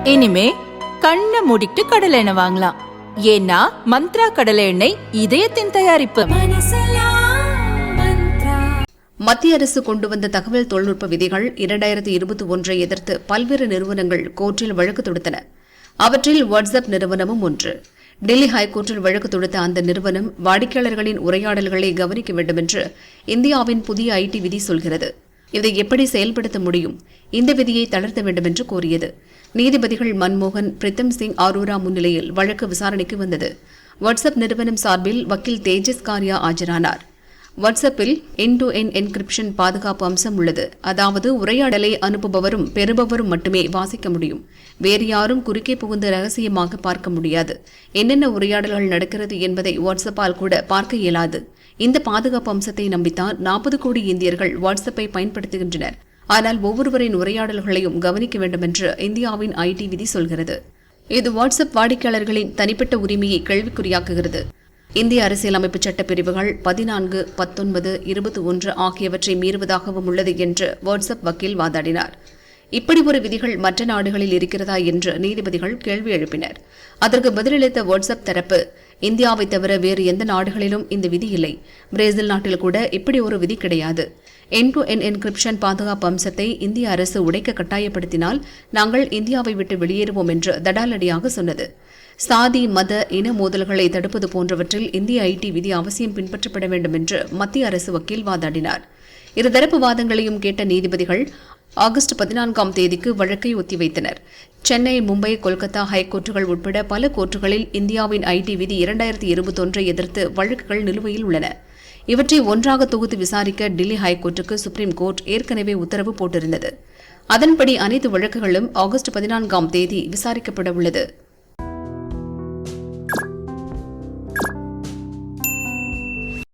இனிமே கண்ணை மூடிட்டு கடலை எண்ணெய் வாங்கலாம். ஏன்னா மந்த்ரா கடலை எண்ணெய் இதயத்தின் தயாரிப்பு. மத்திய அரசு கொண்டு வந்த தகவல் தொழில்நுட்ப விதிகள் 2021 எதிர்த்து பல்வேறு நிறுவனங்கள் கோர்ட்டில் வழக்கு தொடுத்தன. அவற்றில் வாட்ஸ்அப் நிறுவனமும் ஒன்று. டெல்லி ஹைகோர்ட்டில் வழக்கு தொடுத்த அந்த நிறுவனம் வாடிக்கையாளர்களின் உரையாடல்களை கவனிக்க வேண்டும் என்று இந்தியாவின் புதிய ஐடி விதி சொல்கிறது. இதை எப்படி செயல்படுத்த முடியும்? இந்த விதியை தளர்த்த வேண்டும் என்று கோரியது. நீதிபதிகள் மன்மோகன், பிரித்தம் சிங் ஆரோரா முன்னிலையில் வழக்கு விசாரணைக்கு வந்தது. வாட்ஸ்அப் நிறுவனம் சார்பில் வக்கீல் தேஜஸ் காரியா ஆஜரானார். வாட்ஸ்அப்பில் எண்ட்-டு-எண்ட் என்கிரிப்ஷன் பாதுகாப்பு அம்சம் உள்ளது. அதாவது உரையாடலை அனுப்புபவரும் பெறுபவரும் மட்டுமே வாசிக்க முடியும். வேறு யாரும் குறுக்கே புகுந்து ரகசியமாக பார்க்க முடியாது. என்னென்ன உரையாடல்கள் நடக்கிறது என்பதை வாட்ஸ்அப்பால் கூட பார்க்க இயலாது. இந்த பாதுகாப்பு அம்சத்தை நம்பித்தான் 40 கோடி இந்தியர்கள் வாட்ஸ்அப்பை பயன்படுத்துகின்றனர். ஆனால் ஒவ்வொருவரின் உரையாடல்களையும் கவனிக்க வேண்டும் என்று இந்தியாவின் ஐடி விதி சொல்கிறது. இது வாட்ஸ்அப் வாடிக்கையாளர்களின் தனிப்பட்ட உரிமையை கேள்விக்குறியாக்குகிறது. இந்திய அரசியலமைப்பு சட்ட பிரிவுகள் 14, 19, 21 ஆகியவற்றை மீறுவதாகவும் உள்ளது என்று வாட்ஸ்அப் வக்கீல் வாதாடினார். இப்படி ஒரு விதிகள் மற்ற நாடுகளில் இருக்கிறதா என்று நீதிபதிகள் கேள்வி எழுப்பினர். அதற்கு பதிலளித்த வாட்ஸ்அப் தரப்பு, இந்தியாவை தவிர வேறு எந்த நாடுகளிலும் இந்த விதி இல்லை. பிரேசில் நாட்டில் கூட இப்படி ஒரு விதி கிடையாது. எண்ட்-டு-எண்ட் என்கிரிப்ஷன் பாதுகாப்பு அம்சத்தை இந்திய அரசு உடைக்க கட்டாயப்படுத்தினால் நாங்கள் இந்தியாவை விட்டு வெளியேறுவோம் என்று தடாலடியாக சொன்னது. சாதி, மத, இன மோதல்களை தடுப்பது போன்றவற்றில் இந்திய ஐடி விதி அவசியம் பின்பற்றப்பட வேண்டும் என்று மத்திய அரசு வக்கீல் வாதாடினார். இருதரப்பு வாதங்களையும் கேட்ட நீதிபதிகள் ஆகஸ்ட் 14ஆம் தேதிக்கு வழக்கை ஒத்திவைத்தனர். சென்னை, மும்பை, கொல்கத்தா ஹைகோர்ட்டுகள் உட்பட பல கோர்ட்டுகளில் இந்தியாவின் ஐடி விதி 2021 எதிர்த்து வழக்குகள் நிலுவையில் உள்ளன. இவற்றை ஒன்றாக தொகுத்து விசாரிக்க டெல்லி ஹைகோர்ட்டுக்கு சுப்ரீம் கோர்ட் ஏற்கனவே உத்தரவு போட்டிருந்தது. அதன்படி அனைத்து வழக்குகளும் ஆகஸ்ட் 14ஆம் தேதி விசாரிக்கப்பட உள்ளது.